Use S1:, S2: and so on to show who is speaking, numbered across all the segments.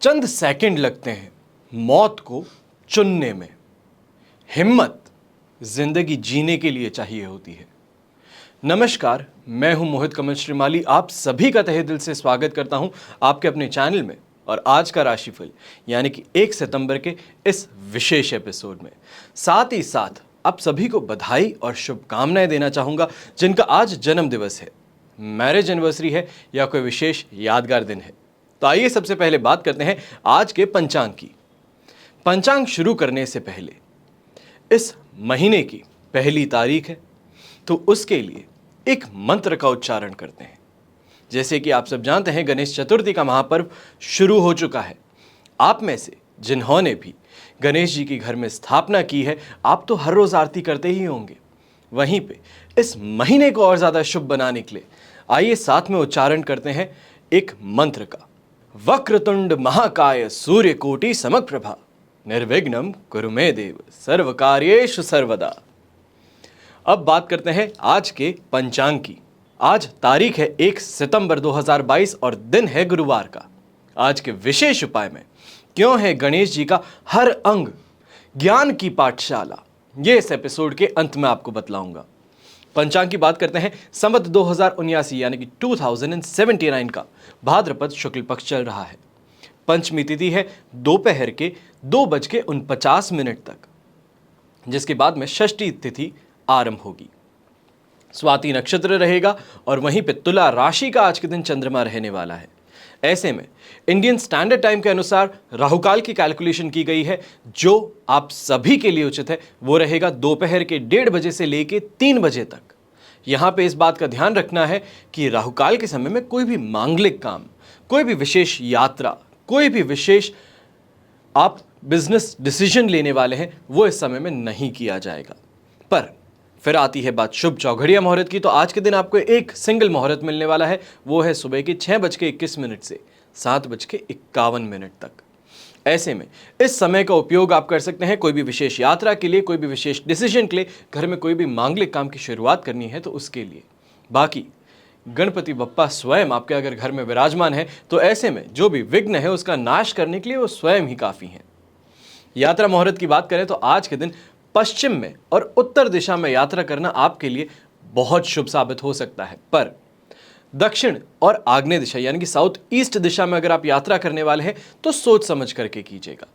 S1: चंद second लगते हैं मौत को चुनने में। हिम्मत जिंदगी जीने के लिए चाहिए होती है। नमस्कार, मैं हूं मोहित कमल श्रीमाली। आप सभी का तहे दिल से स्वागत करता हूं आपके अपने चैनल में और आज का राशिफल यानी कि 1 सितंबर के इस विशेष एपिसोड में। साथ ही साथ आप सभी को बधाई और शुभकामनाएं देना चाहूंगा जिनका आज जन्म दिवस है, मैरिज एनिवर्सरी है या कोई विशेष यादगार दिन है। तो आइए सबसे पहले बात करते हैं आज के पंचांग की। पंचांग शुरू करने से पहले इस महीने की पहली तारीख है तो उसके लिए एक मंत्र का उच्चारण करते हैं। जैसे कि आप सब जानते हैं, गणेश चतुर्थी का महापर्व शुरू हो चुका है। आप में से जिन्होंने भी गणेश जी की घर में स्थापना की है, आप तो हर रोज आरती करते ही होंगे। वहीं पे इस महीने को और ज्यादा शुभ बनाने के लिए आइए साथ में उच्चारण करते हैं एक मंत्र का। वक्रतुंड महाकाय सूर्यकोटि समप्रभा निर्विघ्नं कुरु मे देव सर्वकार्येषु सर्वदा। अब बात करते हैं आज के पंचांग की। आज तारीख है 1 सितंबर 2022 और दिन है गुरुवार का। आज के विशेष उपाय में क्यों है गणेश जी का हर अंग ज्ञान की पाठशाला, ये इस एपिसोड के अंत में आपको बतलाऊंगा। पंचांग की बात करते हैं। संवत 2079 यानी कि 2079 का भाद्रपद शुक्ल पक्ष चल रहा है। पंचमी तिथि है दोपहर के 2:49 तक, जिसके बाद में षष्ठी तिथि आरंभ होगी। स्वाति नक्षत्र रहेगा और वहीं पे तुला राशि का आज के दिन चंद्रमा रहने वाला है। ऐसे में इंडियन स्टैंडर्ड टाइम के अनुसार राहुकाल की कैलकुलेशन की गई है, जो आप सभी के लिए उचित है वो रहेगा दोपहर के 1:30 बजे से लेके 3 बजे तक। यहां पे इस बात का ध्यान रखना है कि राहुकाल के समय में कोई भी मांगलिक काम, कोई भी विशेष यात्रा, कोई भी विशेष आप बिजनेस डिसीजन लेने वाले हैं वो इस समय में नहीं किया जाएगा। पर फिर आती है बात शुभ चौघड़िया मुहूर्त की। तो आज के दिन आपको एक सिंगल मुहूर्त मिलने वाला है, वो है सुबह के 6:21 से 7:51 तक। ऐसे में इस समय का उपयोग आप कर सकते हैं कोई भी विशेष यात्रा के लिए, कोई भी विशेष डिसीजन के लिए, घर में कोई भी मांगलिक काम की शुरुआत करनी है तो उसके लिए। बाकी गणपति बप्पा स्वयं आपके अगर घर में विराजमान है तो ऐसे में जो भी विघ्न है उसका नाश करने के लिए वो स्वयं ही काफी हैं। यात्रा मुहूर्त की बात करें तो आज के दिन पश्चिम में और उत्तर दिशा में यात्रा करना आपके लिए बहुत शुभ साबित हो सकता है। पर दक्षिण और आग्नेय दिशा यानी कि साउथ ईस्ट दिशा में अगर आप यात्रा करने वाले हैं तो सोच समझ करके कीजिएगा,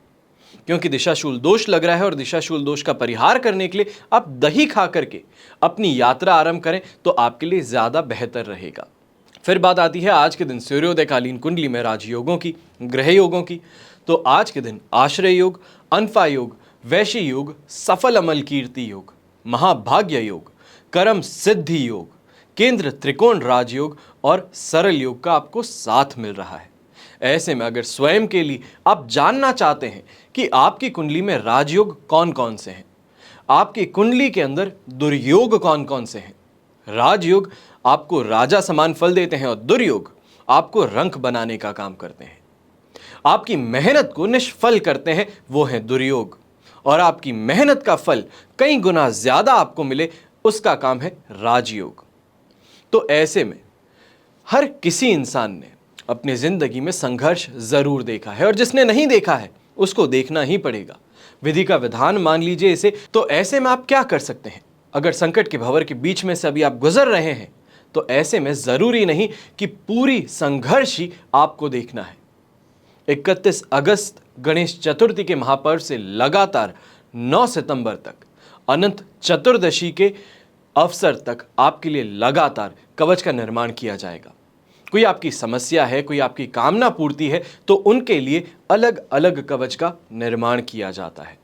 S1: क्योंकि दिशाशूल दोष लग रहा है और दिशाशूल दोष का परिहार करने के लिए आप दही खा करके अपनी यात्रा आरंभ करें तो आपके लिए ज्यादा बेहतर रहेगा। फिर बात आती है आज के दिन सूर्योदयकालीन कुंडली में राजयोगों की, ग्रह योगों की। तो आज के दिन आश्रय योग, अनफा योग, वैशी योग, सफल अमल कीर्ति योग, महाभाग्य योग, कर्म सिद्धि योग, केंद्र त्रिकोण राजयोग और सरल योग का आपको साथ मिल रहा है। ऐसे में अगर स्वयं के लिए आप जानना चाहते हैं कि आपकी कुंडली में राजयोग कौन कौन से हैं, आपकी कुंडली के अंदर दुर्योग कौन कौन से हैं, राजयोग आपको राजा समान फल देते हैं और दुर्योग आपको रंक बनाने का काम करते हैं, आपकी मेहनत को निष्फल करते हैं, वो है दुर्योग, और आपकी मेहनत का फल कई गुना ज्यादा आपको मिले उसका काम है राजयोग। तो ऐसे में हर किसी इंसान ने अपनी जिंदगी में संघर्ष जरूर देखा है और जिसने नहीं देखा है उसको देखना ही पड़ेगा। विधि का विधान मान लीजिए इसे। तो ऐसे में आप क्या कर सकते हैं, अगर संकट के भंवर के बीच में से अभी आप गुजर रहे हैं तो ऐसे में जरूरी नहीं कि पूरी संघर्ष ही आपको देखना है। 31 अगस्त गणेश चतुर्थी के महापर्व से लगातार 9 सितंबर तक अनंत चतुर्दशी के अवसर तक आपके लिए लगातार कवच का निर्माण किया जाएगा। कोई आपकी समस्या है, कोई आपकी कामना पूर्ति है तो उनके लिए अलग अलग कवच का निर्माण किया जाता है।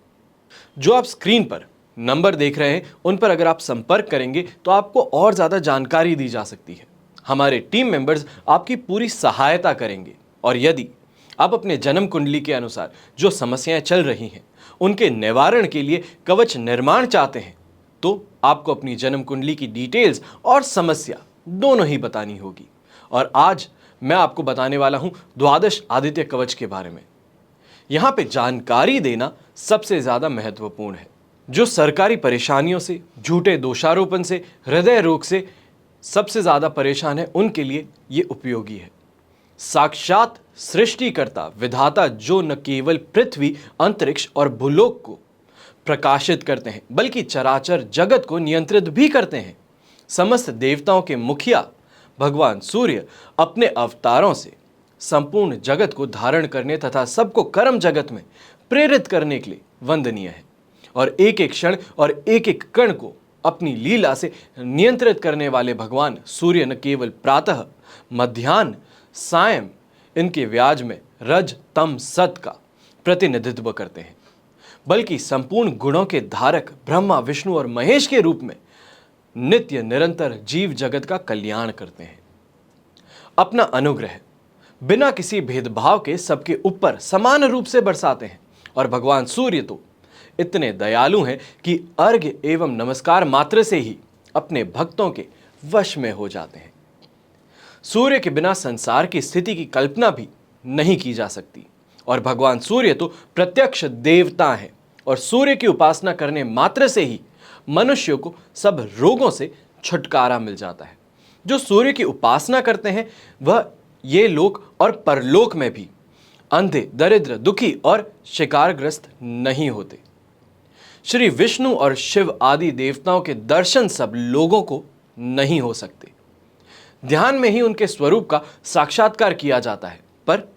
S1: जो आप स्क्रीन पर नंबर देख रहे हैं उन पर अगर आप संपर्क करेंगे तो आपको और ज्यादा जानकारी दी जा सकती है। हमारे टीम मेंबर्स आपकी पूरी सहायता करेंगे और यदि आप अपने जन्म कुंडली के अनुसार जो समस्याएं चल रही हैं उनके निवारण के लिए कवच निर्माण चाहते हैं तो आपको अपनी जन्म कुंडली की डिटेल्स और समस्या दोनों ही बतानी होगी। और आज मैं आपको बताने वाला हूं द्वादश आदित्य कवच के बारे में। यहां पे जानकारी देना सबसे ज्यादा महत्वपूर्ण है। जो सरकारी परेशानियों से, झूठे दोषारोपण से, हृदय रोग से सबसे ज्यादा परेशान है उनके लिए ये उपयोगी है। साक्षात सृष्टिकर्ता विधाता जो न केवल पृथ्वी, अंतरिक्ष और भूलोक को प्रकाशित करते हैं बल्कि चराचर जगत को नियंत्रित भी करते हैं। समस्त देवताओं के मुखिया भगवान सूर्य अपने अवतारों से संपूर्ण जगत को धारण करने तथा सबको कर्म जगत में प्रेरित करने के लिए वंदनीय है और एक एक क्षण और एक एक कण को अपनी लीला से नियंत्रित करने वाले भगवान सूर्य न केवल प्रातः, मध्याह्न, सायं इनके व्याज में रज, तम, सत का प्रतिनिधित्व करते हैं बल्कि संपूर्ण गुणों के धारक ब्रह्मा, विष्णु और महेश के रूप में नित्य निरंतर जीव जगत का कल्याण करते हैं। अपना अनुग्रह बिना किसी भेदभाव के सबके ऊपर समान रूप से बरसाते हैं और भगवान सूर्य तो इतने दयालु हैं कि अर्घ्य एवं नमस्कार मात्र से ही अपने भक्तों के वश में हो जाते हैं। सूर्य के बिना संसार की स्थिति की कल्पना भी नहीं की जा सकती और भगवान सूर्य तो प्रत्यक्ष देवता हैं और सूर्य की उपासना करने मात्र से ही मनुष्य को सब रोगों से छुटकारा मिल जाता है। जो सूर्य की उपासना करते हैं वह ये लोक और परलोक में भी अंधे, दरिद्र, दुखी और शिकारग्रस्त नहीं होते। श्री विष्णु और शिव आदि देवताओं के दर्शन सब लोगों को नहीं हो सकते। ध्यान में ही उनके स्वरूप का साक्षात्कार किया जाता है, पर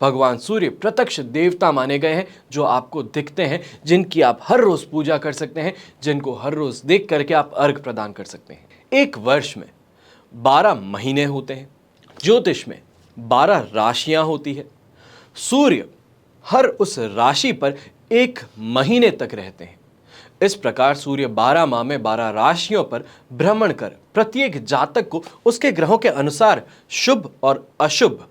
S1: भगवान सूर्य प्रत्यक्ष देवता माने गए हैं जो आपको दिखते हैं, जिनकी आप हर रोज पूजा कर सकते हैं, जिनको हर रोज देख करके आप अर्घ प्रदान कर सकते हैं। एक वर्ष में 12 महीने होते हैं। ज्योतिष में 12 राशियां होती है। सूर्य हर उस राशि पर एक महीने तक रहते हैं। इस प्रकार सूर्य 12 माह में 12 राशियों पर भ्रमण कर प्रत्येक जातक को उसके ग्रहों के अनुसार शुभ और अशुभ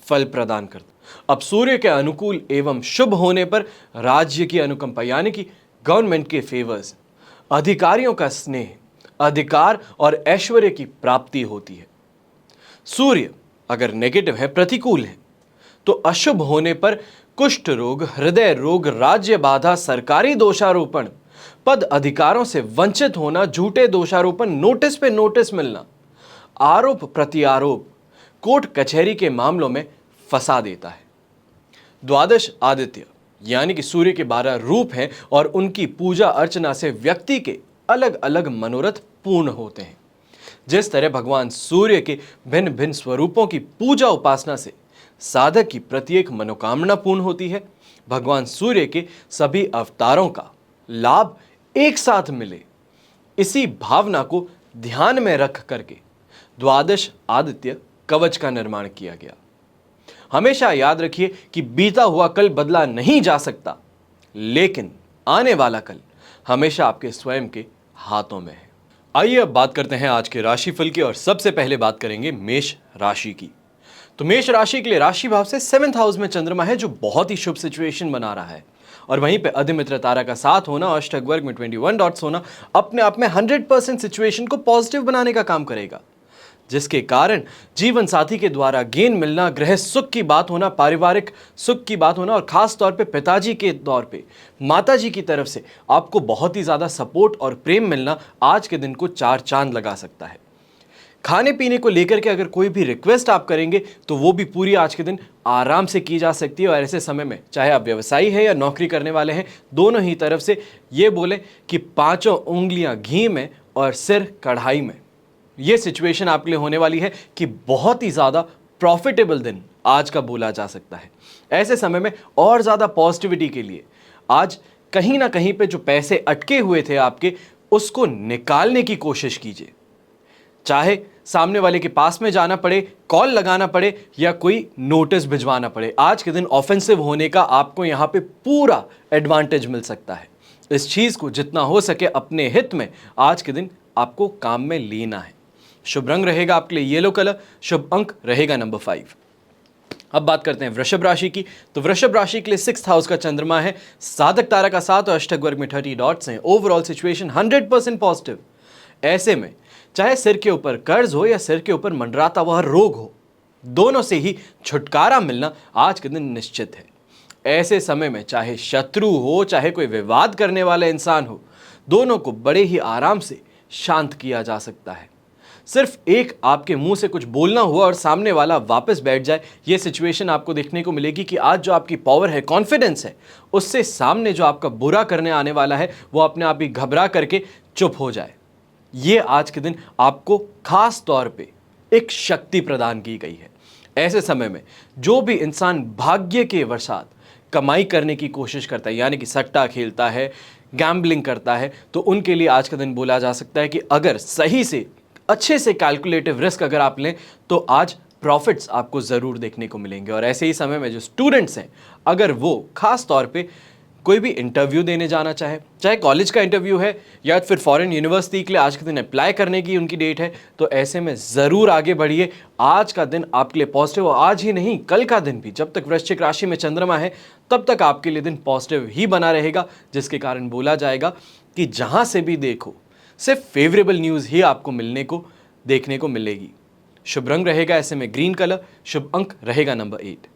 S1: फल प्रदान करता। अब सूर्य के अनुकूल एवं शुभ होने पर राज्य की अनुकंपा यानी कि गवर्नमेंट के फेवर्स, अधिकारियों का स्नेह, अधिकार और ऐश्वर्य की प्राप्ति होती है। सूर्य अगर नेगेटिव है, प्रतिकूल है, तो अशुभ होने पर कुष्ठ रोग, हृदय रोग, राज्य बाधा, सरकारी दोषारोपण, पद अधिकारों से वंचित होना, झूठे दोषारोपण, नोटिस पे नोटिस मिलना, आरोप प्रत्यारोप, कोर्ट कचहरी के मामलों में फंसा देता है। द्वादश आदित्य यानी कि सूर्य के 12 रूप हैं और उनकी पूजा अर्चना से व्यक्ति के अलग अलग मनोरथ पूर्ण होते हैं। जिस तरह भगवान सूर्य के भिन्न भिन्न स्वरूपों की पूजा उपासना से साधक की प्रत्येक मनोकामना पूर्ण होती है, भगवान सूर्य के सभी अवतारों का लाभ एक साथ मिले, इसी भावना को ध्यान में रख करके द्वादश आदित्य कवच का निर्माण किया गया। हमेशा याद रखिए कि बीता हुआ कल बदला नहीं जा सकता, लेकिन आने वाला कल हमेशा आपके स्वयं के हाथों में है। आइए अब बात करते हैं आज के राशिफल की और सबसे पहले बात करेंगे मेष राशि की। तो मेष राशि के लिए राशि भाव से 7th हाउस में चंद्रमा है जो बहुत ही शुभ सिचुएशन बना रहा है और वहीं पे अधिमित्र तारा का साथ होना, अष्टक वर्ग में 21 डॉट्स होना अपने आप में 100% सिचुएशन को पॉजिटिव बनाने का काम करेगा, जिसके कारण जीवन साथी के द्वारा गेन मिलना, गृह सुख की बात होना, पारिवारिक सुख की बात होना और खास तौर पे पिताजी के तौर पे माताजी की तरफ से आपको बहुत ही ज़्यादा सपोर्ट और प्रेम मिलना आज के दिन को 4 चांद लगा सकता है। खाने पीने को लेकर के अगर कोई भी रिक्वेस्ट आप करेंगे तो वो भी पूरी आज के दिन आराम से की जा सकती है और ऐसे समय में चाहे आप व्यवसायी है या नौकरी करने वाले हैं, दोनों ही तरफ से ये बोले कि 5 उंगलियां घी में और सिर कढ़ाई में, ये सिचुएशन आपके लिए होने वाली है कि बहुत ही ज़्यादा प्रॉफिटेबल दिन आज का बोला जा सकता है। ऐसे समय में और ज़्यादा पॉजिटिविटी के लिए आज कहीं ना कहीं पे जो पैसे अटके हुए थे आपके, उसको निकालने की कोशिश कीजिए। चाहे सामने वाले के पास में जाना पड़े, कॉल लगाना पड़े या कोई नोटिस भिजवाना पड़े, आज के दिन ऑफेंसिव होने का आपको यहाँ पे पूरा एडवांटेज मिल सकता है। इस चीज़ को जितना हो सके अपने हित में आज के दिन आपको काम में लेना है। शुभ रंग रहेगा आपके लिए येलो कलर, शुभ अंक रहेगा नंबर 5। अब बात करते हैं वृषभ राशि की। तो वृषभ राशि के लिए 6th हाउस का चंद्रमा है, साधक तारा का साथ और अष्टक वर्ग में 30 डॉट्स हैं। Overall situation 100% positive. ऐसे में चाहे सिर के ऊपर कर्ज हो या सिर के ऊपर मंडराता हुआ रोग हो, दोनों से ही छुटकारा मिलना आज के दिन निश्चित है। ऐसे समय में चाहे शत्रु हो चाहे कोई विवाद करने वाला इंसान हो, दोनों को बड़े ही आराम से शांत किया जा सकता है। सिर्फ एक आपके मुंह से कुछ बोलना हुआ और सामने वाला वापस बैठ जाए, ये सिचुएशन आपको देखने को मिलेगी कि आज जो आपकी पावर है, कॉन्फिडेंस है, उससे सामने जो आपका बुरा करने आने वाला है वो अपने आप ही घबरा करके चुप हो जाए। ये आज के दिन आपको खास तौर पे एक शक्ति प्रदान की गई है। ऐसे समय में जो भी इंसान भाग्य के वशात कमाई करने की कोशिश करता है, यानी कि सट्टा खेलता है, गैम्बलिंग करता है, तो उनके लिए आज का दिन बोला जा सकता है कि अगर सही से अच्छे से कैलकुलेटिव रिस्क अगर आप लें तो आज प्रॉफिट्स आपको ज़रूर देखने को मिलेंगे। और ऐसे ही समय में जो स्टूडेंट्स हैं, अगर वो खास तौर पे कोई भी इंटरव्यू देने जाना चाहे कॉलेज का इंटरव्यू है या फिर फॉरेन यूनिवर्सिटी के लिए आज के दिन अप्लाई करने की उनकी डेट है, तो ऐसे में ज़रूर आगे बढ़िए। आज का दिन आपके लिए पॉजिटिव, और आज ही नहीं कल का दिन भी, जब तक वृश्चिक राशि में चंद्रमा है तब तक आपके लिए दिन पॉजिटिव ही बना रहेगा, जिसके कारण बोला जाएगा कि जहाँ से भी देखो सिर्फ फेवरेबल न्यूज़ ही आपको देखने को मिलेगी। शुभ रंग रहेगा ऐसे में ग्रीन कलर, शुभ अंक रहेगा नंबर 8।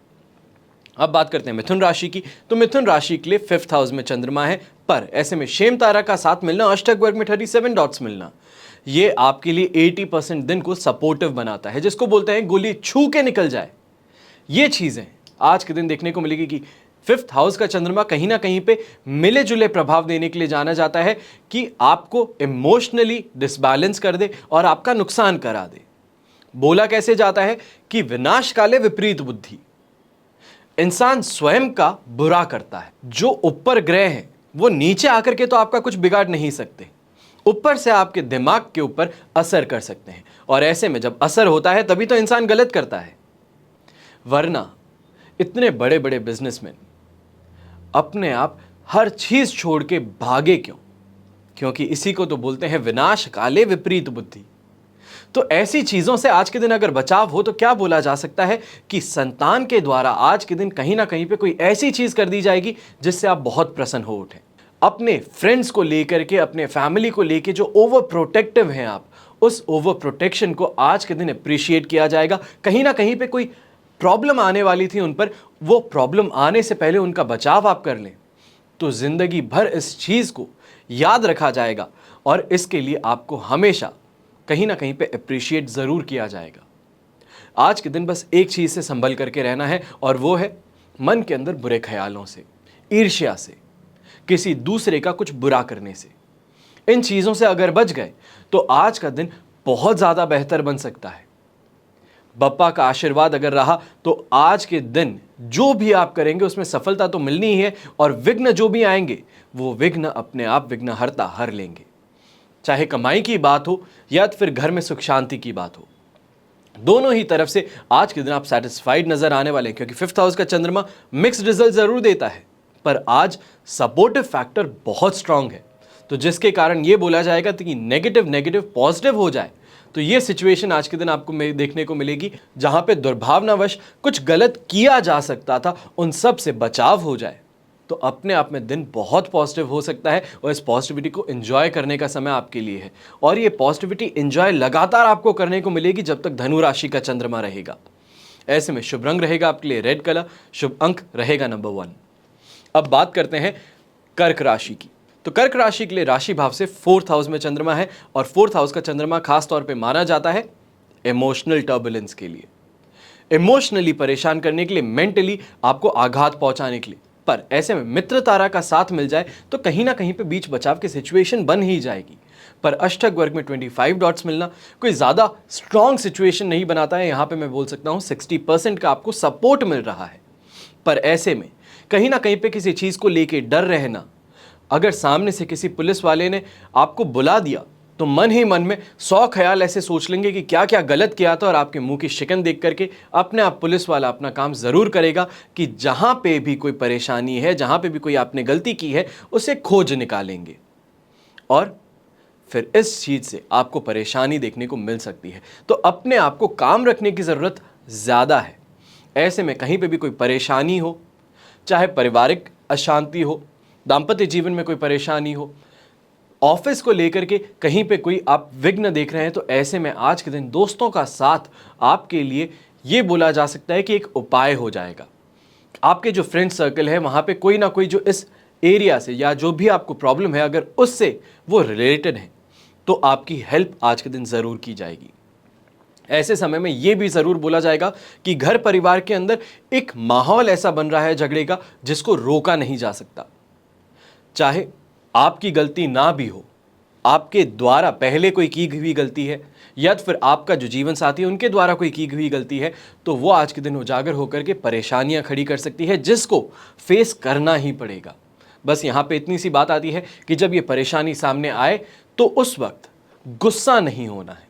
S1: अब बात करते हैं मिथुन राशि की। तो मिथुन राशि के लिए 5th हाउस में चंद्रमा है, पर ऐसे में शेम तारा का साथ मिलना, अष्टक वर्ग में 37 डॉट्स मिलना, ये आपके लिए 80% दिन को सपोर्टिव बनाता है, जिसको बोलते हैं गोली छू के निकल जाए। ये चीज़ें आज के दिन देखने को मिलेगी कि 5th हाउस का चंद्रमा कहीं ना कहीं पे मिले जुले प्रभाव देने के लिए जाना जाता है कि आपको इमोशनली डिसबैलेंस कर दे और आपका नुकसान करा दे। बोला कैसे जाता है कि विनाश काले विपरीत बुद्धि, इंसान स्वयं का बुरा करता है। जो ऊपर ग्रह हैं वो नीचे आकर के तो आपका कुछ बिगाड़ नहीं सकते, ऊपर से आपके दिमाग के ऊपर असर कर सकते हैं, और ऐसे में जब असर होता है तभी तो इंसान गलत करता है। वरना इतने बड़े बड़े बिजनेसमैन अपने आप हर चीज छोड़ के भागे क्यों? क्योंकि इसी को तो बोलते हैं विनाश काले विपरीत बुद्धि। तो ऐसी चीजों से आज के दिन अगर बचाव हो तो क्या बोला जा सकता है कि संतान के द्वारा आज के दिन कहीं ना कहीं पे कोई ऐसी चीज कर दी जाएगी जिससे आप बहुत प्रसन्न हो उठे। अपने फ्रेंड्स को लेकर के, अपने फैमिली को लेकर जो ओवर प्रोटेक्टिव हैं आप, उस ओवर प्रोटेक्शन को आज के दिन अप्रिशिएट किया जाएगा। कहीं ना कहीं पे कोई प्रॉब्लम आने वाली थी उन पर, वो प्रॉब्लम आने से पहले उनका बचाव आप कर लें तो जिंदगी भर इस चीज को याद रखा जाएगा, और इसके लिए आपको हमेशा कहीं ना कहीं पे अप्रिशिएट जरूर किया जाएगा। आज के दिन बस एक चीज से संभल करके रहना है, और वो है मन के अंदर बुरे ख्यालों से, ईर्ष्या से, किसी दूसरे का कुछ बुरा करने से। इन चीजों से अगर बच गए तो आज का दिन बहुत ज्यादा बेहतर बन सकता है। बप्पा का आशीर्वाद अगर रहा तो आज के दिन जो भी आप करेंगे उसमें सफलता तो मिलनी ही है, और विघ्न जो भी आएंगे वो विघ्न अपने आप विघ्नहर्ता हर लेंगे। चाहे कमाई की बात हो या फिर घर में सुख शांति की बात हो, दोनों ही तरफ से आज के दिन आप सेटिस्फाइड नजर आने वाले हैं। क्योंकि 5th हाउस का चंद्रमा मिक्स्ड रिजल्ट जरूर देता है, पर आज सपोर्टिव फैक्टर बहुत स्ट्रांग है, तो जिसके कारण ये बोला जाएगा कि नेगेटिव पॉजिटिव हो जाए। तो ये सिचुएशन आज के दिन आपको देखने को मिलेगी जहां पे दुर्भावनावश कुछ गलत किया जा सकता था, उन सब से बचाव हो जाए, तो अपने आप में दिन बहुत पॉजिटिव हो सकता है। और इस पॉजिटिविटी को एंजॉय करने का समय आपके लिए है, और ये पॉजिटिविटी एंजॉय लगातार आपको करने को मिलेगी जब तक धनु राशि का चंद्रमा रहेगा। ऐसे में शुभ रंग रहेगा आपके लिए रेड कलर, शुभ अंक रहेगा नंबर 1। अब बात करते हैं कर्क राशि की। तो कर्क राशि के लिए राशि भाव से 4th हाउस में चंद्रमा है, और 4th हाउस का चंद्रमा खास तौर पे माना जाता है इमोशनल टर्बुलेंस के लिए, इमोशनली परेशान करने के लिए, मेंटली आपको आघात पहुंचाने के लिए। पर ऐसे में मित्र तारा का साथ मिल जाए तो कहीं ना कहीं पे बीच बचाव की सिचुएशन बन ही जाएगी। पर अष्टक वर्ग में 25 डॉट्स मिलना कोई ज़्यादा स्ट्रॉन्ग सिचुएशन नहीं बनाता है। यहाँ पे मैं बोल सकता हूँ 60% का आपको सपोर्ट मिल रहा है। पर ऐसे में कहीं ना कहीं पे किसी चीज़ को लेके डर रहना, अगर सामने से किसी पुलिस वाले ने आपको बुला दिया तो मन ही मन में 100 ख्याल ऐसे सोच लेंगे कि क्या क्या गलत किया था, और आपके मुंह की शिकन देख करके अपने आप पुलिस वाला अपना काम ज़रूर करेगा कि जहाँ पे भी कोई परेशानी है, जहाँ पे भी कोई आपने गलती की है, उसे खोज निकालेंगे, और फिर इस चीज़ से आपको परेशानी देखने को मिल सकती है। तो अपने आप को काम रखने की ज़रूरत ज़्यादा है। ऐसे में कहीं पर भी कोई परेशानी हो, चाहे पारिवारिक अशांति हो, दाम्पत्य जीवन में कोई परेशानी हो, ऑफिस को लेकर के कहीं पे कोई आप विघ्न देख रहे हैं, तो ऐसे में आज के दिन दोस्तों का साथ आपके लिए ये बोला जा सकता है कि एक उपाय हो जाएगा। आपके जो फ्रेंड सर्कल है वहाँ पे कोई ना कोई जो इस एरिया से या जो भी आपको प्रॉब्लम है, अगर उससे वो रिलेटेड है तो आपकी हेल्प आज के दिन ज़रूर की जाएगी। ऐसे समय में ये भी ज़रूर बोला जाएगा कि घर परिवार के अंदर एक माहौल ऐसा बन रहा है झगड़े का जिसको रोका नहीं जा सकता। चाहे आपकी गलती ना भी हो, आपके द्वारा पहले कोई की हुई गलती है या फिर आपका जो जीवन साथी है उनके द्वारा कोई की हुई गलती है, तो वो आज के दिन उजागर होकर के परेशानियां खड़ी कर सकती है जिसको फेस करना ही पड़ेगा। बस यहाँ पे इतनी सी बात आती है कि जब ये परेशानी सामने आए तो उस वक्त गुस्सा नहीं होना है,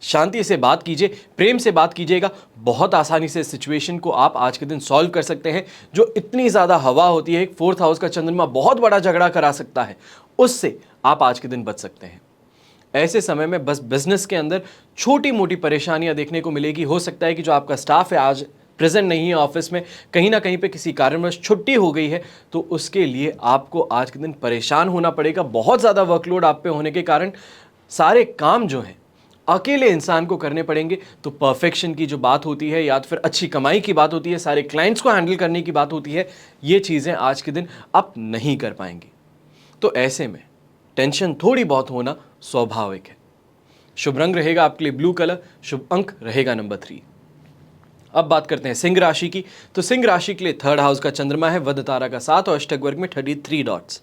S1: शांति से बात कीजिए, प्रेम से बात कीजिएगा। बहुत आसानी से सिचुएशन को आप आज के दिन सॉल्व कर सकते हैं। जो इतनी ज़्यादा हवा होती है, एक 4th हाउस का चंद्रमा बहुत बड़ा झगड़ा करा सकता है, उससे आप आज के दिन बच सकते हैं। ऐसे समय में बस बिजनेस के अंदर छोटी मोटी परेशानियां देखने को मिलेगी। हो सकता है कि जो आपका स्टाफ है आज प्रेजेंट नहीं है ऑफिस में, कहीं ना कहीं पे किसी कारणवश छुट्टी हो गई है, तो उसके लिए आपको आज के दिन परेशान होना पड़ेगा। बहुत ज़्यादा वर्कलोड आप पे होने के कारण सारे काम जो हैं अकेले इंसान को करने पड़ेंगे। तो परफेक्शन की जो बात होती है या फिर अच्छी कमाई की बात होती है, सारे क्लाइंट्स को हैंडल करने की बात होती है, ये चीज़ें आज के दिन आप नहीं कर पाएंगे। तो ऐसे में टेंशन थोड़ी बहुत होना स्वाभाविक है। शुभ रंग रहेगा आपके लिए ब्लू कलर, शुभ अंक रहेगा नंबर 3। अब बात करते हैं सिंह राशि की। तो सिंह राशि के लिए 3rd हाउस का चंद्रमा है, वध तारा का 7 और अष्टक वर्ग में 33 डॉट्स।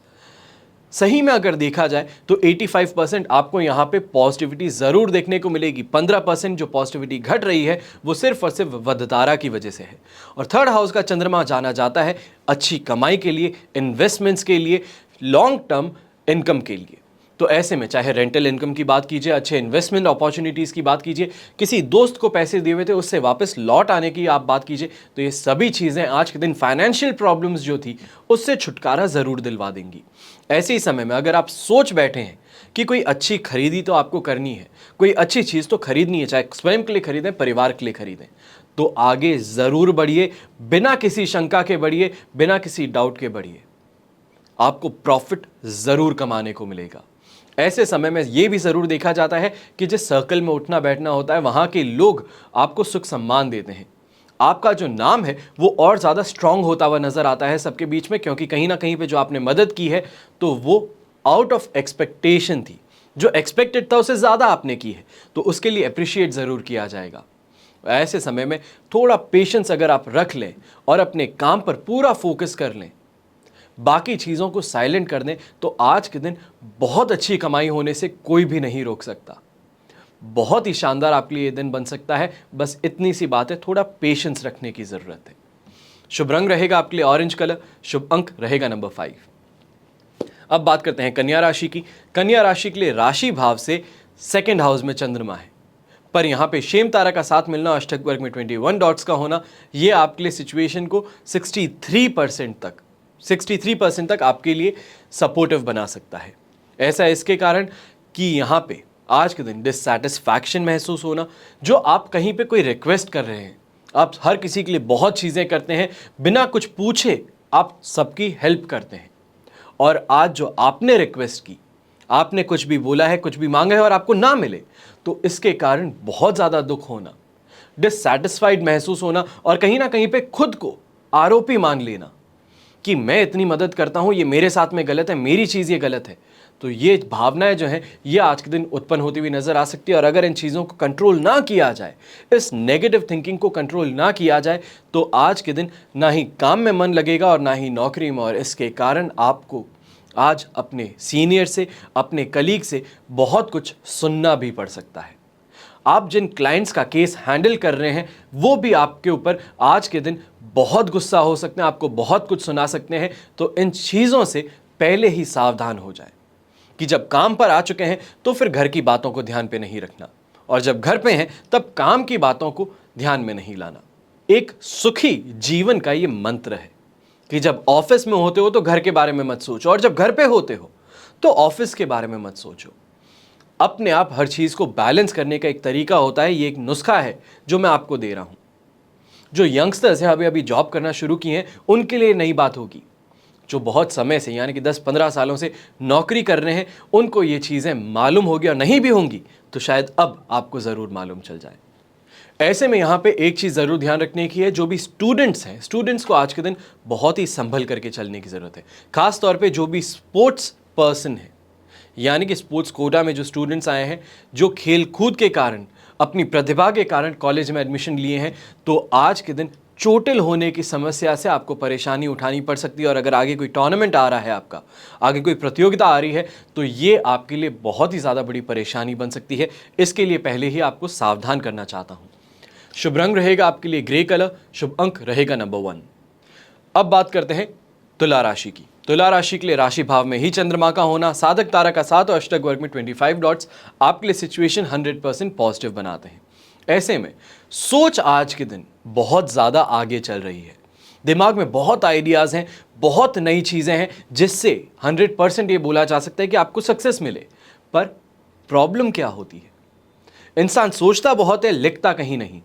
S1: सही में अगर देखा जाए तो 85% आपको यहाँ पे पॉजिटिविटी ज़रूर देखने को मिलेगी। 15% जो पॉजिटिविटी घट रही है वो सिर्फ और सिर्फ वधतारा की वजह से है। और 3rd हाउस का चंद्रमा जाना जाता है अच्छी कमाई के लिए, इन्वेस्टमेंट्स के लिए, लॉन्ग टर्म इनकम के लिए। तो ऐसे में चाहे रेंटल इनकम की बात कीजिए, अच्छे इन्वेस्टमेंट अपॉर्चुनिटीज़ की बात कीजिए, किसी दोस्त को पैसे दिए हुए थे उससे वापस लौट आने की आप बात कीजिए, तो ये सभी चीज़ें आज के दिन फाइनेंशियल प्रॉब्लम्स जो थी उससे छुटकारा ज़रूर दिलवा देंगी। ऐसे ही समय में अगर आप सोच बैठे हैं कि कोई अच्छी खरीदी तो आपको करनी है, कोई अच्छी चीज़ तो खरीदनी है, चाहे स्वयं के लिए खरीदें, परिवार के लिए खरीदें, तो आगे ज़रूर बढ़िए, बिना किसी शंका के बढ़िए, बिना किसी डाउट के बढ़िए। आपको प्रॉफिट ज़रूर कमाने को मिलेगा। ऐसे समय में ये भी ज़रूर देखा जाता है कि जिस सर्कल में उठना बैठना होता है वहाँ के लोग आपको सुख सम्मान देते हैं। आपका जो नाम है वो और ज़्यादा स्ट्रांग होता हुआ नज़र आता है सबके बीच में, क्योंकि कहीं ना कहीं पे जो आपने मदद की है तो वो आउट ऑफ एक्सपेक्टेशन थी, जो एक्सपेक्टेड था उससे ज़्यादा आपने की है, तो उसके लिए अप्रिशिएट ज़रूर किया जाएगा। ऐसे समय में थोड़ा पेशेंस अगर आप रख लें और अपने काम पर पूरा फोकस कर लें, बाकी चीज़ों को साइलेंट कर दें, तो आज के दिन बहुत अच्छी कमाई होने से कोई भी नहीं रोक सकता। बहुत ही शानदार आपके लिए ये दिन बन सकता है। बस इतनी सी बात है, थोड़ा पेशेंस रखने की ज़रूरत है। शुभ रंग रहेगा आपके लिए ऑरेंज कलर, शुभ अंक रहेगा नंबर 5। अब बात करते हैं कन्या राशि की। कन्या राशि के लिए राशि भाव से 2nd हाउस में चंद्रमा है, पर यहाँ पे शेम तारा का साथ मिलना, अष्टक वर्ग में 21 डॉट्स का होना, ये आपके लिए सिचुएशन को 63% तक आपके लिए सपोर्टिव बना सकता है। ऐसा इसके कारण कि यहाँ पे आज के दिन डिससैटिस्फैक्शन महसूस होना, जो आप कहीं पे कोई रिक्वेस्ट कर रहे हैं, आप हर किसी के लिए बहुत चीज़ें करते हैं, बिना कुछ पूछे आप सबकी हेल्प करते हैं, और आज जो आपने रिक्वेस्ट की, आपने कुछ भी बोला है, कुछ भी मांगा है और आपको ना मिले, तो इसके कारण बहुत ज़्यादा दुख होना, डिससैटिस्फाइड महसूस होना और कहीं ना कहीं पे खुद को आरोपी मान लेना कि मैं इतनी मदद करता हूँ, ये मेरे साथ में गलत है, मेरी चीज़ ये गलत है। तो ये भावनाएं जो हैं ये आज के दिन उत्पन्न होती हुई नज़र आ सकती है। और अगर इन चीज़ों को कंट्रोल ना किया जाए, इस नेगेटिव थिंकिंग को कंट्रोल ना किया जाए, तो आज के दिन ना ही काम में मन लगेगा और ना ही नौकरी में, और इसके कारण आपको आज अपने सीनियर से, अपने कलीग से बहुत कुछ सुनना भी पड़ सकता है। आप जिन क्लाइंट्स का केस हैंडल कर रहे हैं वो भी आपके ऊपर आज के दिन बहुत गुस्सा हो सकते हैं, आपको बहुत कुछ सुना सकते हैं। तो इन चीज़ों से पहले ही सावधान हो जाए कि जब काम पर आ चुके हैं तो फिर घर की बातों को ध्यान पे नहीं रखना, और जब घर पे हैं तब काम की बातों को ध्यान में नहीं लाना। एक सुखी जीवन का ये मंत्र है कि जब ऑफिस में होते हो तो घर के बारे में मत सोचो, और जब घर पे होते हो तो ऑफिस के बारे में मत सोचो। अपने आप हर चीज़ को बैलेंस करने का एक तरीका होता है, ये एक नुस्खा है जो मैं आपको दे रहा हूँ। जो यंगस्टर्स हैं, अभी जॉब करना शुरू किए हैं, उनके लिए नई बात होगी। जो बहुत समय से यानी कि 10-15 सालों से नौकरी कर रहे हैं, उनको ये चीज़ें मालूम होगी, और नहीं भी होंगी तो शायद अब आपको ज़रूर मालूम चल जाए। ऐसे में यहाँ पे एक चीज़ ज़रूर ध्यान रखने की है, जो भी स्टूडेंट्स हैं, स्टूडेंट्स को आज के दिन बहुत ही संभल करके चलने की ज़रूरत है। खास तौर पे जो भी स्पोर्ट्स पर्सन है, यानी कि स्पोर्ट्स कोटा में जो स्टूडेंट्स आए हैं, जो खेल कूद के कारण अपनी प्रतिभा के कारण कॉलेज में एडमिशन लिए हैं, तो आज के दिन चोटिल होने की समस्या से आपको परेशानी उठानी पड़ सकती है। और अगर आगे कोई टूर्नामेंट आ रहा है, आपका आगे कोई प्रतियोगिता आ रही है, तो ये आपके लिए बहुत ही ज़्यादा बड़ी परेशानी बन सकती है। इसके लिए पहले ही आपको सावधान करना चाहता हूँ। शुभ रंग रहेगा आपके लिए ग्रे कलर, शुभ अंक रहेगा नंबर 1। अब बात करते हैं तुला राशि की। तुला राशि के लिए राशि भाव में ही चंद्रमा का होना, साधक तारा का 7 और अष्टक वर्ग में 25 डॉट्स आपके लिए सिचुएशन 100% पॉजिटिव बनाते हैं। ऐसे में सोच आज के दिन बहुत ज़्यादा आगे चल रही है। दिमाग में बहुत आइडियाज़ हैं, बहुत नई चीज़ें हैं, जिससे 100% ये बोला जा सकता है कि आपको सक्सेस मिले। पर प्रॉब्लम क्या होती है? इंसान सोचता बहुत है, लिखता कहीं नहीं।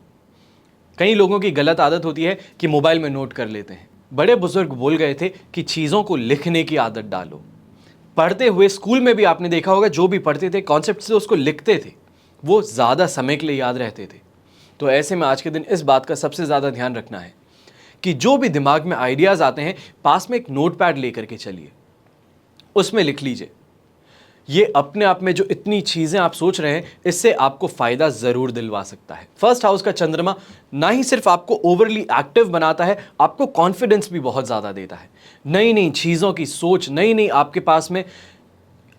S1: कई लोगों की गलत आदत होती है कि मोबाइल में नोट कर लेते हैं। बड़े बुजुर्ग बोल गए थे कि चीज़ों को लिखने की आदत डालो। पढ़ते हुए स्कूल में भी आपने देखा होगा, जो भी पढ़ते थे कॉन्सेप्ट से उसको लिखते थे, वो ज़्यादा समय के लिए याद रहते थे। तो ऐसे में आज के दिन इस बात का सबसे ज़्यादा ध्यान रखना है कि जो भी दिमाग में आइडियाज़ आते हैं, पास में एक नोटपैड लेकर के चलिए, उसमें लिख लीजिए। ये अपने आप में जो इतनी चीज़ें आप सोच रहे हैं, इससे आपको फ़ायदा ज़रूर दिलवा सकता है। फर्स्ट हाउस का चंद्रमा ना ही सिर्फ आपको ओवरली एक्टिव बनाता है, आपको कॉन्फिडेंस भी बहुत ज़्यादा देता है। नई नई चीज़ों की सोच, नई नई आपके पास में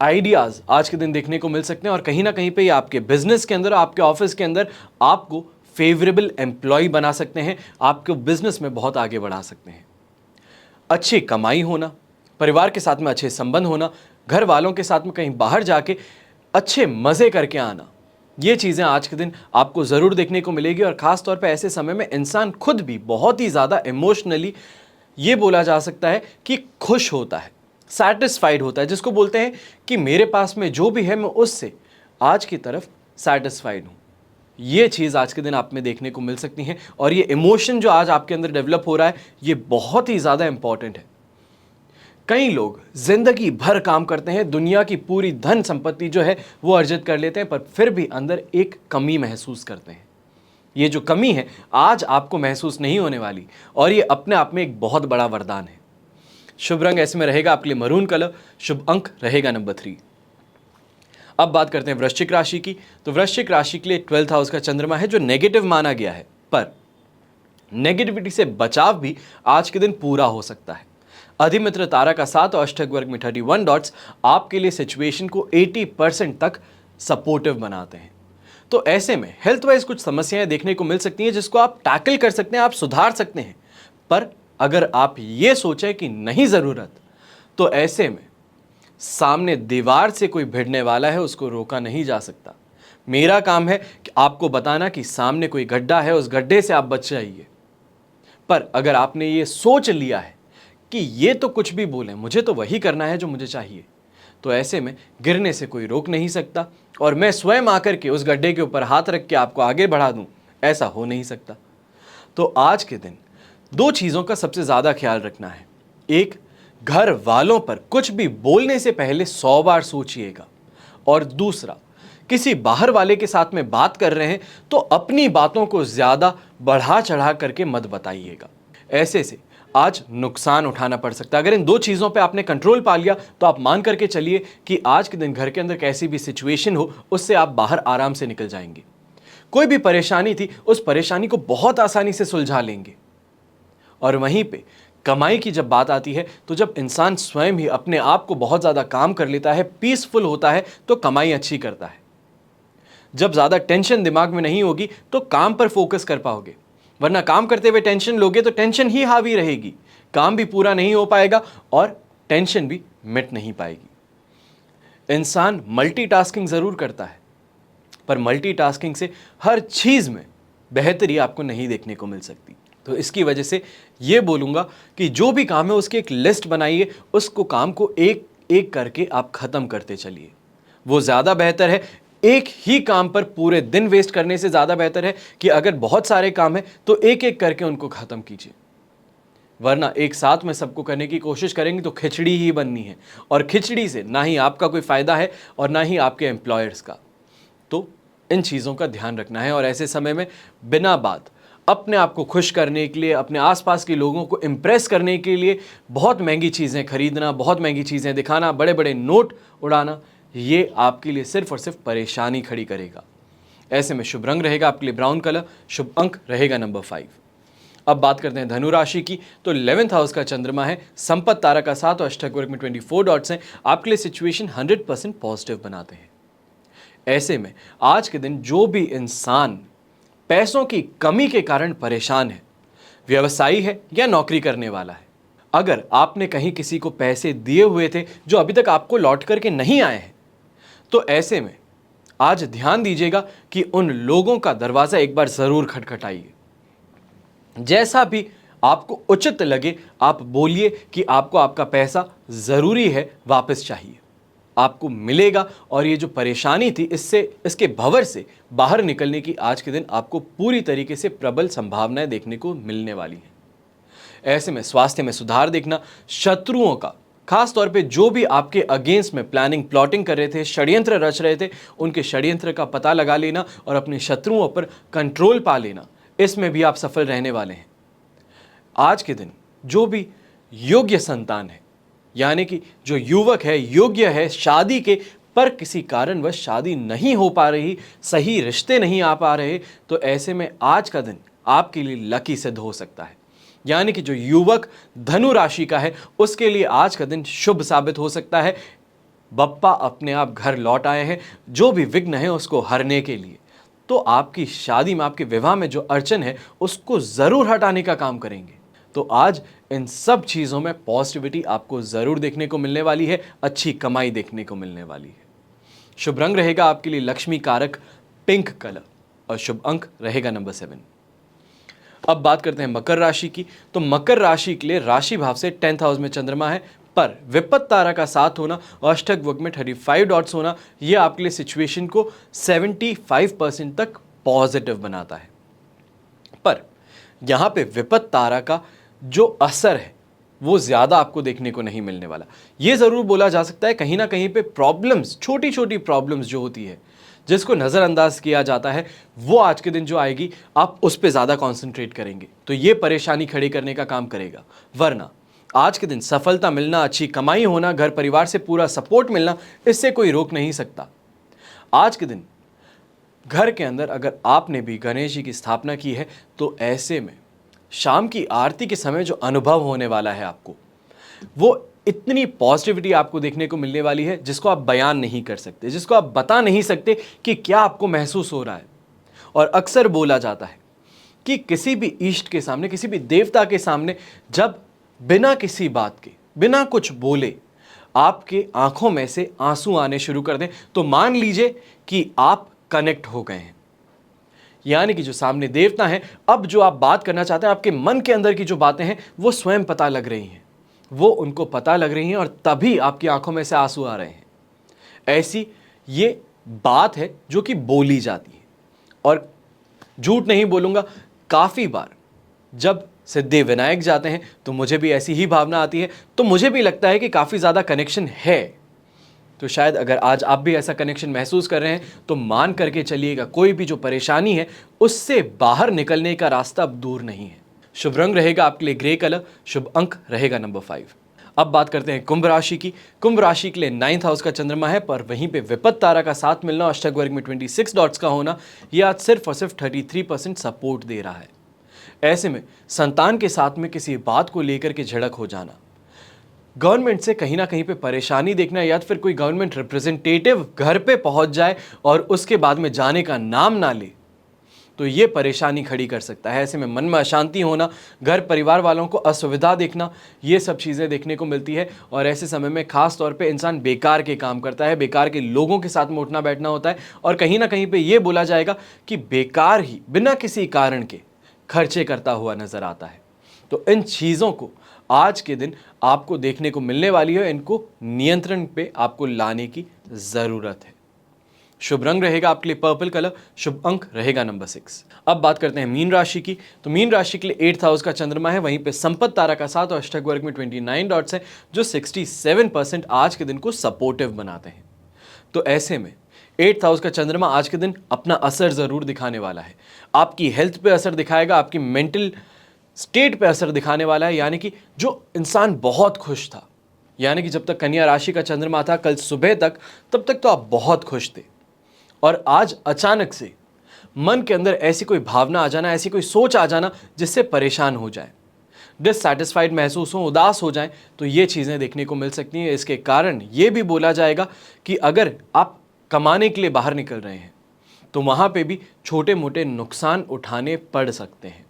S1: आइडियाज़ आज के दिन देखने को मिल सकते हैं। और कहीं ना कहीं पे ये आपके बिजनेस के अंदर, आपके ऑफिस के अंदर आपको फेवरेबल एम्प्लॉय बना सकते हैं, आपको बिजनेस में बहुत आगे बढ़ा सकते हैं। अच्छी कमाई होना, परिवार के साथ में अच्छे संबंध होना, घर वालों के साथ में कहीं बाहर जाके अच्छे मज़े करके आना, ये चीज़ें आज के दिन आपको ज़रूर देखने को मिलेगी। और ख़ास तौर पे ऐसे समय में इंसान खुद भी बहुत ही ज़्यादा इमोशनली, ये बोला जा सकता है कि खुश होता है, सैटिस्फाइड होता है, जिसको बोलते हैं कि मेरे पास में जो भी है मैं उससे आज की तरफ सैटिस्फाइड हूँ। ये चीज़ आज के दिन आप में देखने को मिल सकती है। और ये इमोशन जो आज आपके अंदर डेवलप हो रहा है, ये बहुत ही ज़्यादा इंपॉर्टेंट है। कई लोग जिंदगी भर काम करते हैं, दुनिया की पूरी धन संपत्ति जो है वो अर्जित कर लेते हैं, पर फिर भी अंदर एक कमी महसूस करते हैं। ये जो कमी है आज आपको महसूस नहीं होने वाली, और ये अपने आप में एक बहुत बड़ा वरदान है। शुभ रंग ऐसे में रहेगा आपके लिए मरून कलर, शुभ अंक रहेगा नंबर 3। अब बात करते हैं वृश्चिक राशि की। तो वृश्चिक राशि के लिए 12th हाउस का चंद्रमा है, जो नेगेटिव माना गया है, पर नेगेटिविटी से बचाव भी आज के दिन पूरा हो सकता है। अधिमित्र तारा का 7 और अष्टक वर्ग में 31 डॉट्स आपके लिए सिचुएशन को 80% तक सपोर्टिव बनाते हैं। तो ऐसे में हेल्थ वाइज कुछ समस्याएं देखने को मिल सकती हैं, जिसको आप टैकल कर सकते हैं, आप सुधार सकते हैं। पर अगर आप ये सोचें कि नहीं ज़रूरत, तो ऐसे में सामने दीवार से कोई भिड़ने वाला है, उसको रोका नहीं जा सकता। मेरा काम है कि आपको बताना कि सामने कोई गड्ढा है, उस गड्ढे से आप बच जाइए। पर अगर आपने ये सोच लिया है कि ये तो कुछ भी बोलें, मुझे तो वही करना है जो मुझे चाहिए, तो ऐसे में गिरने से कोई रोक नहीं सकता। और मैं स्वयं आकर के उस गड्ढे के ऊपर हाथ रख के आपको आगे बढ़ा दूं, ऐसा हो नहीं सकता। तो आज के दिन 2 चीज़ों का सबसे ज़्यादा ख्याल रखना है। एक, घर वालों पर कुछ भी बोलने से पहले 100 बार सोचिएगा। और दूसरा, किसी बाहर वाले के साथ में बात कर रहे हैं तो अपनी बातों को ज़्यादा बढ़ा चढ़ा करके मत बताइएगा। ऐसे से आज नुकसान उठाना पड़ सकता है। अगर इन 2 चीज़ों पे आपने कंट्रोल पा लिया, तो आप मान करके चलिए कि आज के दिन घर के अंदर कैसी भी सिचुएशन हो, उससे आप बाहर आराम से निकल जाएंगे। कोई भी परेशानी थी, उस परेशानी को बहुत आसानी से सुलझा लेंगे। और वहीं पे कमाई की जब बात आती है, तो जब इंसान स्वयं ही अपने आप को बहुत ज़्यादा काम कर लेता है, पीसफुल होता है, तो कमाई अच्छी करता है। जब ज़्यादा टेंशन दिमाग में नहीं होगी, तो काम पर फोकस कर पाओगे, वरना काम करते हुए टेंशन लोगे तो टेंशन ही हावी रहेगी, काम भी पूरा नहीं हो पाएगा और टेंशन भी मिट नहीं पाएगी। इंसान मल्टीटास्किंग ज़रूर करता है, पर मल्टीटास्किंग से हर चीज़ में बेहतरी आपको नहीं देखने को मिल सकती। तो इसकी वजह से ये बोलूँगा कि जो भी काम है उसकी एक लिस्ट बनाइए, उसको काम को एक एक करके आप ख़त्म करते चलिए। वो ज़्यादा बेहतर है, एक ही काम पर पूरे दिन वेस्ट करने से ज़्यादा बेहतर है कि अगर बहुत सारे काम हैं तो एक एक करके उनको ख़त्म कीजिए। वरना एक साथ में सबको करने की कोशिश करेंगे तो खिचड़ी ही बननी है, और खिचड़ी से ना ही आपका कोई फ़ायदा है और ना ही आपके एम्प्लॉयर्स का। तो इन चीज़ों का ध्यान रखना है। और ऐसे समय में बिना बात अपने आप को खुश करने के लिए, अपने आसपास के लोगों को इम्प्रेस करने के लिए बहुत महंगी चीज़ें खरीदना, बहुत महंगी चीज़ें दिखाना, बड़े बड़े नोट उड़ाना, ये आपके लिए सिर्फ और सिर्फ परेशानी खड़ी करेगा। ऐसे में शुभ रंग रहेगा आपके लिए ब्राउन कलर, शुभ अंक रहेगा नंबर 5। अब बात करते हैं धनु राशि की। तो 11th हाउस का चंद्रमा है, संपत्ति तारा का 7 और अष्टक वर्ग में 24 डॉट्स हैं, आपके लिए सिचुएशन 100% पॉजिटिव बनाते हैं। ऐसे में आज के दिन जो भी इंसान पैसों की कमी के कारण परेशान है, व्यवसायी है या नौकरी करने वाला है, अगर आपने कहीं किसी को पैसे दिए हुए थे जो अभी तक आपको लौट करके नहीं आए हैं, तो ऐसे में आज ध्यान दीजिएगा कि उन लोगों का दरवाजा एक बार जरूर खटखटाइए। जैसा भी आपको उचित लगे आप बोलिए कि आपको आपका पैसा जरूरी है, वापस चाहिए, आपको मिलेगा। और ये जो परेशानी थी इसके भंवर से बाहर निकलने की आज के दिन आपको पूरी तरीके से प्रबल संभावनाएं देखने को मिलने वाली हैं। ऐसे में स्वास्थ्य में सुधार देखना, शत्रुओं का खास तौर पे जो भी आपके अगेंस्ट में प्लानिंग प्लॉटिंग कर रहे थे, षड्यंत्र रच रहे थे, उनके षड्यंत्र का पता लगा लेना और अपने शत्रुओं पर कंट्रोल पा लेना, इसमें भी आप सफल रहने वाले हैं। आज के दिन जो भी योग्य संतान है, यानी कि जो युवक है, योग्य है शादी के, पर किसी कारणवश शादी नहीं हो पा रही, सही रिश्ते नहीं आ पा रहे, तो ऐसे में आज का दिन आपके लिए लकी सिद्ध हो सकता है। यानी कि जो युवक धनु राशि का है उसके लिए आज का दिन शुभ साबित हो सकता है। बप्पा अपने आप घर लौट आए हैं, जो भी विघ्न है उसको हरने के लिए। तो आपकी शादी में, आपके विवाह में जो अड़चन है उसको जरूर हटाने का काम करेंगे। तो आज इन सब चीजों में पॉजिटिविटी आपको जरूर देखने को मिलने वाली है, अच्छी कमाई देखने को मिलने वाली है। शुभ रंग रहेगा आपके लिए लक्ष्मी कारक पिंक कलर और शुभ अंक रहेगा नंबर 7। अब बात करते हैं मकर राशि की। तो मकर राशि के लिए राशि भाव से 10th हाउस में चंद्रमा है, पर विपत्त तारा का साथ होना और अष्टक वर्ग में 35 डॉट्स होना, यह आपके लिए सिचुएशन को 75% तक पॉजिटिव बनाता है। पर यहां पे विपत्त तारा का जो असर है वो ज्यादा आपको देखने को नहीं मिलने वाला। यह जरूर बोला जा सकता है कहीं ना कहीं पे प्रॉब्लम्स, छोटी छोटी प्रॉब्लम्स जो होती है जिसको नज़रअंदाज किया जाता है, वो आज के दिन जो आएगी आप उस पर ज़्यादा कॉन्सेंट्रेट करेंगे तो ये परेशानी खड़ी करने का काम करेगा। वरना आज के दिन सफलता मिलना, अच्छी कमाई होना, घर परिवार से पूरा सपोर्ट मिलना, इससे कोई रोक नहीं सकता। आज के दिन घर के अंदर अगर आपने भी गणेश जी की स्थापना की है तो ऐसे में शाम की आरती के समय जो अनुभव होने वाला है आपको, वो इतनी पॉजिटिविटी आपको देखने को मिलने वाली है जिसको आप बयान नहीं कर सकते, जिसको आप बता नहीं सकते कि क्या आपको महसूस हो रहा है। और अक्सर बोला जाता है कि किसी भी इष्ट के सामने, किसी भी देवता के सामने जब बिना किसी बात के, बिना कुछ बोले आपके आंखों में से आंसू आने शुरू कर दें तो मान लीजिए कि आप कनेक्ट हो गए हैं। यानी कि जो सामने देवता है, अब जो आप बात करना चाहते हैं, आपके मन के अंदर की जो बातें हैं वो स्वयं पता लग रही हैं, वो उनको पता लग रही हैं और तभी आपकी आंखों में से आंसू आ रहे हैं। ऐसी ये बात है जो कि बोली जाती है। और झूठ नहीं बोलूंगा, काफ़ी बार जब सिद्धि विनायक जाते हैं तो मुझे भी ऐसी ही भावना आती है, तो मुझे भी लगता है कि काफ़ी ज़्यादा कनेक्शन है। तो शायद अगर आज आप भी ऐसा कनेक्शन महसूस कर रहे हैं तो मान करके चलिएगा, कोई भी जो परेशानी है उससे बाहर निकलने का रास्ता अब दूर नहीं है। शुभ रंग रहेगा आपके लिए ग्रे कलर, शुभ अंक रहेगा नंबर 5। अब बात करते हैं कुंभ राशि की। कुंभ राशि के लिए 9th हाउस का चंद्रमा है, पर वहीं पे विपत्त तारा का साथ मिलना और अष्टक वर्ग में 26 डॉट्स का होना, यह आज सिर्फ और सिर्फ 33% सपोर्ट दे रहा है। ऐसे में संतान के साथ में किसी बात को लेकर के झड़क हो जाना, गवर्नमेंट से कहीं ना कहीं पे परेशानी देखना, या फिर कोई गवर्नमेंट रिप्रेजेंटेटिव घर पे पहुंच जाए और उसके बाद में जाने का नाम ना ले, तो ये परेशानी खड़ी कर सकता है। ऐसे में मन में अशांति होना, घर परिवार वालों को असुविधा देखना, ये सब चीज़ें देखने को मिलती है। और ऐसे समय में खास तौर पे इंसान बेकार के काम करता है, बेकार के लोगों के साथ में उठना बैठना होता है और कहीं ना कहीं पे ये बोला जाएगा कि बेकार ही बिना किसी कारण के खर्चे करता हुआ नजर आता है। तो इन चीज़ों को आज के दिन आपको देखने को मिलने वाली है, इनको नियंत्रण पे आपको लाने की ज़रूरत है। शुभ रंग रहेगा आपके लिए पर्पल कलर, शुभ अंक रहेगा नंबर 6। अब बात करते हैं मीन राशि की। तो मीन राशि के लिए 8th हाउस का चंद्रमा है, वहीं पे संपत्ति तारा का साथ और अष्टक वर्ग में 29 डॉट्स हैं, जो 67% आज के दिन को सपोर्टिव बनाते हैं। तो ऐसे में 8th हाउस का चंद्रमा आज के दिन अपना असर ज़रूर दिखाने वाला है। आपकी हेल्थ पे असर दिखाएगा, आपकी मेंटल स्टेट पे असर दिखाने वाला है। यानी कि जो इंसान बहुत खुश था, यानी कि जब तक कन्या राशि का चंद्रमा था कल सुबह तक, तब तक तो आप बहुत खुश थे, और आज अचानक से मन के अंदर ऐसी कोई भावना आ जाना, ऐसी कोई सोच आ जाना जिससे परेशान हो जाए, डिससैटिस्फाइड महसूस हो, उदास हो जाएं, तो ये चीज़ें देखने को मिल सकती हैं। इसके कारण ये भी बोला जाएगा कि अगर आप कमाने के लिए बाहर निकल रहे हैं तो वहाँ पे भी छोटे मोटे नुकसान उठाने पड़ सकते हैं।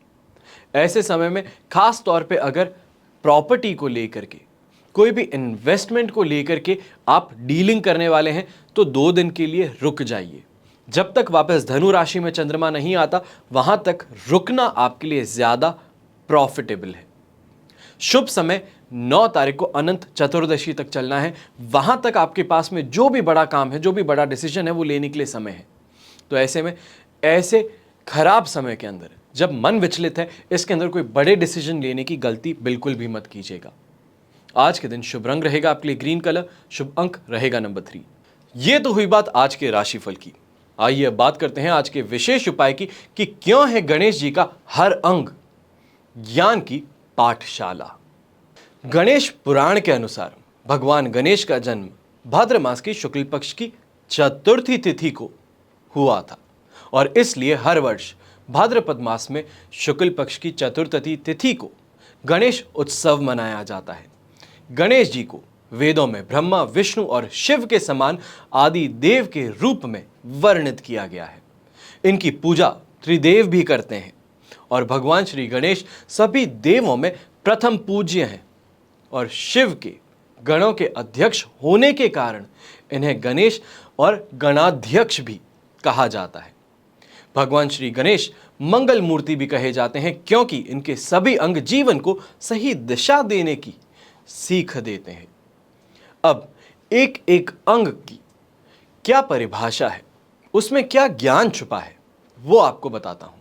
S1: ऐसे समय में खास तौर पे अगर प्रॉपर्टी को लेकर के, कोई भी इन्वेस्टमेंट को लेकर के आप डीलिंग करने वाले हैं तो 2 दिन के लिए रुक जाइए। जब तक वापस धनु राशि में चंद्रमा नहीं आता वहां तक रुकना आपके लिए ज्यादा प्रॉफिटेबल है। शुभ समय 9 तारीख को अनंत चतुर्दशी तक चलना है। वहां तक आपके पास में जो भी बड़ा काम है, जो भी बड़ा डिसीजन है, वो लेने के लिए समय है। तो ऐसे में ऐसे खराब समय के अंदर जब मन विचलित है, इसके अंदर कोई बड़े डिसीजन लेने की गलती बिल्कुल भी मत कीजिएगा। आज के दिन शुभ रंग रहेगा आपके लिए ग्रीन कलर, शुभ अंक रहेगा नंबर 3। ये तो हुई बात आज के राशिफल की। आइए अब बात करते हैं आज के विशेष उपाय की कि क्यों है गणेश जी का हर अंग ज्ञान की पाठशाला। गणेश पुराण के अनुसार भगवान गणेश का जन्म भाद्र मास की शुक्ल पक्ष की चतुर्थी तिथि को हुआ था और इसलिए हर वर्ष भाद्रपद मास में शुक्ल पक्ष की चतुर्थी तिथि को गणेश उत्सव मनाया जाता है। गणेश जी को वेदों में ब्रह्मा, विष्णु और शिव के समान आदि देव के रूप में वर्णित किया गया है। इनकी पूजा त्रिदेव भी करते हैं और भगवान श्री गणेश सभी देवों में प्रथम पूज्य हैं और शिव के गणों के अध्यक्ष होने के कारण इन्हें गणेश और गणाध्यक्ष भी कहा जाता है। भगवान श्री गणेश मंगल मूर्ति भी कहे जाते हैं क्योंकि इनके सभी अंग जीवन को सही दिशा देने की सीख देते हैं। अब एक एक अंग की क्या परिभाषा है, उसमें क्या ज्ञान छुपा है, वो आपको बताता हूं।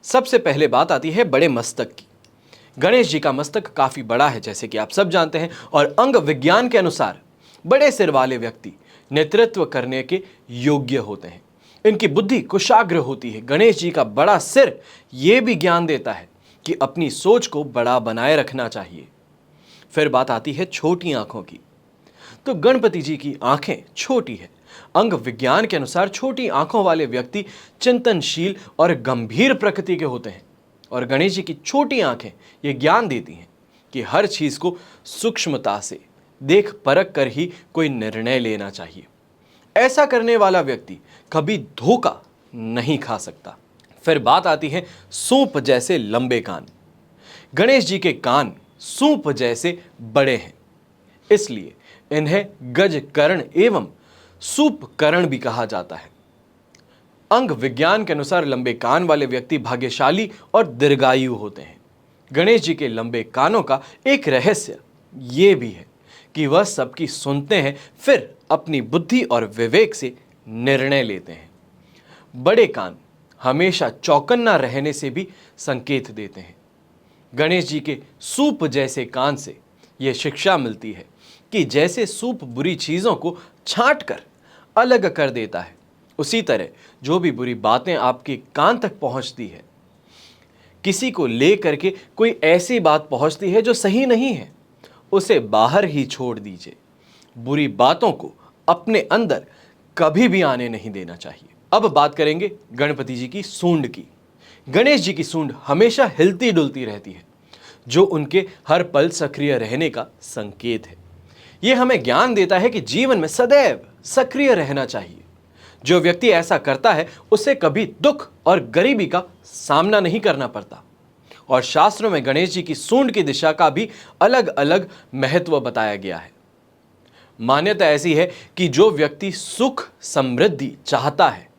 S1: सबसे पहले बात आती है बड़े मस्तक की। गणेश जी का मस्तक काफी बड़ा है जैसे कि आप सब जानते हैं और अंग विज्ञान के अनुसार बड़े सिर वाले व्यक्ति नेतृत्व करने के योग्य होते हैं। इनकी बुद्धि कुशाग्र होती है। गणेश जी का बड़ा सिर ये भी ज्ञान देता है कि अपनी सोच को बड़ा बनाए रखना चाहिए। फिर बात आती है छोटी आंखों की। तो गणपति जी की आंखें छोटी है। अंग विज्ञान के अनुसार छोटी आंखों वाले व्यक्ति चिंतनशील और गंभीर प्रकृति के होते हैं और गणेश जी की छोटी आंखें ये ज्ञान देती हैं कि हर चीज को सूक्ष्मता से देख परख कर ही कोई निर्णय लेना चाहिए। ऐसा करने वाला व्यक्ति कभी धोखा नहीं खा सकता। फिर बात आती है सूप जैसे लंबे कान। गणेश जी के कान सूप जैसे बड़े हैं, इसलिए इन्हें गज कर्ण एवं सूप कर्ण भी कहा जाता है। अंग विज्ञान के अनुसार लंबे कान वाले व्यक्ति भाग्यशाली और दीर्घायु होते हैं। गणेश जी के लंबे कानों का एक रहस्य ये भी है कि वह सबकी सुनते हैं, फिर अपनी बुद्धि और विवेक से निर्णय लेते हैं। बड़े कान हमेशा चौकन्ना रहने से भी संकेत देते हैं। गणेश जी के सूप जैसे कान से यह शिक्षा मिलती है कि जैसे सूप बुरी चीजों को छांटकर अलग कर देता है, उसी तरह जो भी बुरी बातें आपके कान तक पहुंचती है, किसी को लेकर के कोई ऐसी बात पहुंचती है जो सही नहीं है, उसे बाहर ही छोड़ दीजिए। बुरी बातों को अपने अंदर कभी भी आने नहीं देना चाहिए। अब बात करेंगे गणपति जी की सूंड की। गणेश जी की सूंड हमेशा हिलती डुलती रहती है, जो उनके हर पल सक्रिय रहने का संकेत है। यह हमें ज्ञान देता है कि जीवन में सदैव सक्रिय रहना चाहिए। जो व्यक्ति ऐसा करता है उसे कभी दुख और गरीबी का सामना नहीं करना पड़ता। और शास्त्रों में गणेश जी की सूंड की दिशा का भी अलग अलग महत्व बताया गया है। मान्यता ऐसी है कि जो व्यक्ति सुख समृद्धि चाहता है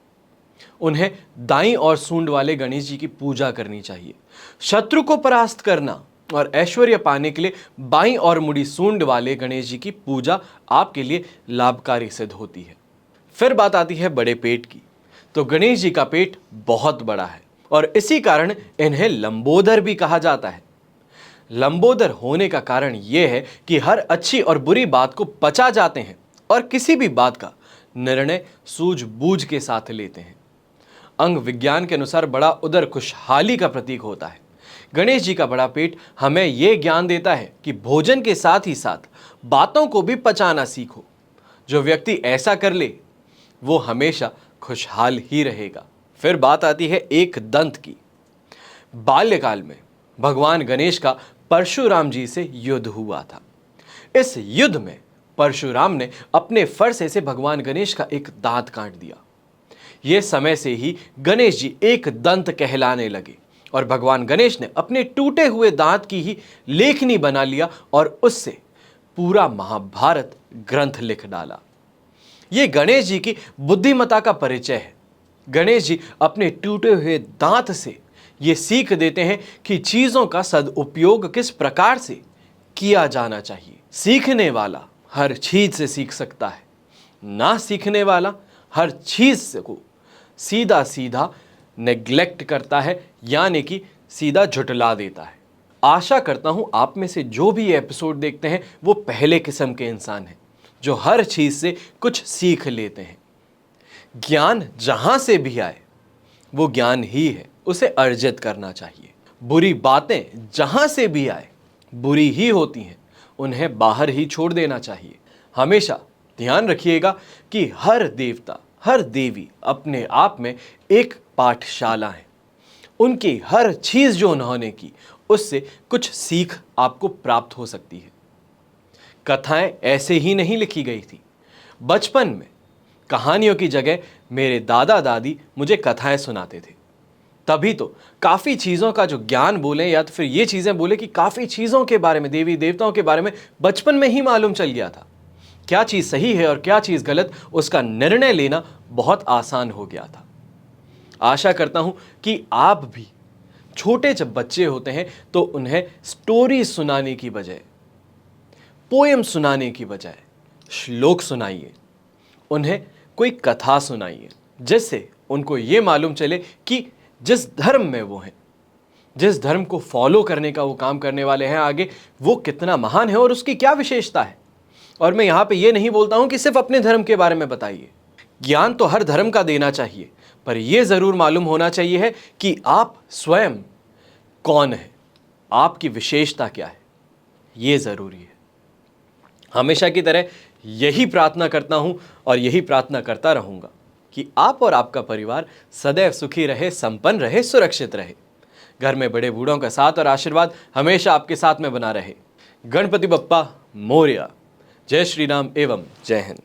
S1: उन्हें दाईं और सूंड वाले गणेश जी की पूजा करनी चाहिए। शत्रु को परास्त करना और ऐश्वर्य पाने के लिए बाईं और मुड़ी सूंड वाले गणेश जी की पूजा आपके लिए लाभकारी सिद्ध होती है। फिर बात आती है बड़े पेट की। तो गणेश जी का पेट बहुत बड़ा है और इसी कारण इन्हें लंबोदर भी कहा जाता है। लंबोदर होने का कारण यह है कि हर अच्छी और बुरी बात को पचा जाते हैं और किसी भी बात का निर्णय सूझबूझ के साथ लेते हैं। अंग विज्ञान के अनुसार बड़ा उदर खुशहाली का प्रतीक होता है। गणेश जी का बड़ा पेट हमें यह ज्ञान देता है कि भोजन के साथ ही साथ बातों को भी पचाना सीखो। जो व्यक्ति ऐसा कर ले वो हमेशा खुशहाल ही रहेगा। फिर बात आती है एक दंत की। बाल्यकाल में भगवान गणेश का परशुराम जी से युद्ध हुआ था। इस युद्ध में परशुराम ने अपने फरसे से भगवान गणेश का एक दांत काट दिया। यह समय से ही गणेश जी एक दंत कहलाने लगे और भगवान गणेश ने अपने टूटे हुए दांत की ही लेखनी बना लिया और उससे पूरा महाभारत ग्रंथ लिख डाला। यह गणेश जी की बुद्धिमत्ता का परिचय है। गणेश जी अपने टूटे हुए दांत से ये सीख देते हैं कि चीजों का सदुपयोग किस प्रकार से किया जाना चाहिए। सीखने वाला हर चीज से सीख सकता है, ना सीखने वाला हर चीज को सीधा सीधा नेग्लेक्ट करता है, यानी कि सीधा झुटला देता है। आशा करता हूं आप में से जो भी ये एपिसोड देखते हैं वो पहले किस्म के इंसान हैं, जो हर चीज से कुछ सीख लेते हैं। ज्ञान जहां से भी आए वो ज्ञान ही है, उसे अर्जित करना चाहिए। बुरी बातें जहां से भी आए बुरी ही होती हैं, उन्हें बाहर ही छोड़ देना चाहिए। हमेशा ध्यान रखिएगा कि हर देवता हर देवी अपने आप में एक पाठशाला है। उनकी हर चीज जो उन्होंने की उससे कुछ सीख आपको प्राप्त हो सकती है। कथाएं ऐसे ही नहीं लिखी गई थी। बचपन में कहानियों की जगह मेरे दादा दादी मुझे कथाएं सुनाते थे। तभी तो काफ़ी चीज़ों का जो ज्ञान बोले या तो फिर ये चीज़ें बोले कि काफ़ी चीज़ों के बारे में, देवी देवताओं के बारे में बचपन में ही मालूम चल गया था। क्या चीज़ सही है और क्या चीज़ गलत, उसका निर्णय लेना बहुत आसान हो गया था। आशा करता हूँ कि आप भी छोटे जब बच्चे होते हैं तो उन्हें स्टोरी सुनाने की बजाय, पोएम सुनाने की बजाय श्लोक सुनाइए, उन्हें कोई कथा सुनाइए, जिससे उनको ये मालूम चले कि जिस धर्म में वो हैं, जिस धर्म को फॉलो करने का वो काम करने वाले हैं आगे, वो कितना महान है और उसकी क्या विशेषता है। और मैं यहाँ पे ये नहीं बोलता हूँ कि सिर्फ अपने धर्म के बारे में बताइए। ज्ञान तो हर धर्म का देना चाहिए, पर यह ज़रूर मालूम होना चाहिए है कि आप स्वयं कौन है, आपकी विशेषता क्या है, ये ज़रूरी है। हमेशा की तरह यही प्रार्थना करता हूँ और यही प्रार्थना करता रहूँगा कि आप और आपका परिवार सदैव सुखी रहे, संपन्न रहे, सुरक्षित रहे। घर में बड़े बूढ़ों का साथ और आशीर्वाद हमेशा आपके साथ में बना रहे। गणपति बप्पा मोरया। जय श्री राम एवं जय हिंद।